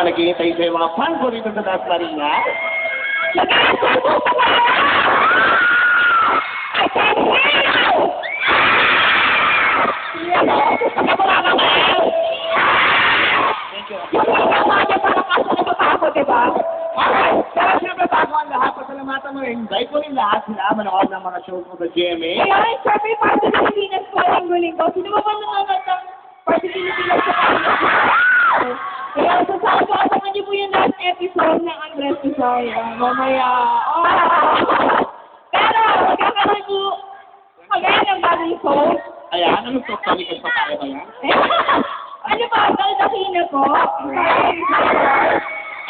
naman naghihintay sa mga fans ko dito sa Das Marinas. Pero siyempre bago ang lahat, pasalamatan mo rin. Invite ko rin lahat sila manood ng mga shows mo sa GMA. Kaya, siyempre, Party Pilipinas po ang linggo. Sino ba ba nanonood ng Party Pilipinas sa Pilipinas? Kaya, sasabi niyo po yung last episode ng Andres Pisoya. Mamaya. Pero, magkakaroon po kagaya ng bagong show. Ayan, anong show kami kasi kaya ba yan? Ano ba? Daldakina po.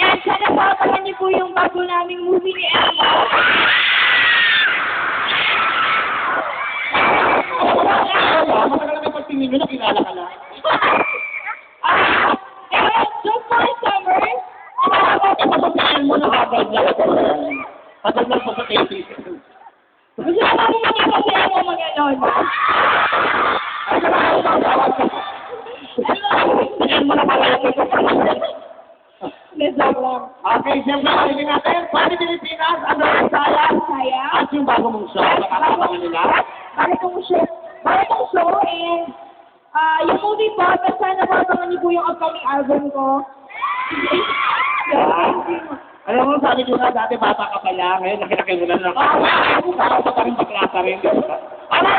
And sana papahan niyo po yung bago naming movie ni Emma. Matagal na may pagtingin nyo, nakilala ka lang. Kaya, just for summer, Pagpapagkaan mo na agad lang. Pataglan po sa thesis. gusto na namin makikasaya mo mag-anon. Ayan mo na pala yung Let's go lang. okay, siyempre palitin natin. Party Pilipinas, Andres Saya. Saya. At yung bago mong show, nakakabangan nila. Bagong show and yung movie po, at sana papahan niyo po yung upcoming album ko. Alam mo, sabi ko na dati bata ka pa lang, ngayon nakilaki mo na lang. Parang pa rin baklasa rin. Ano?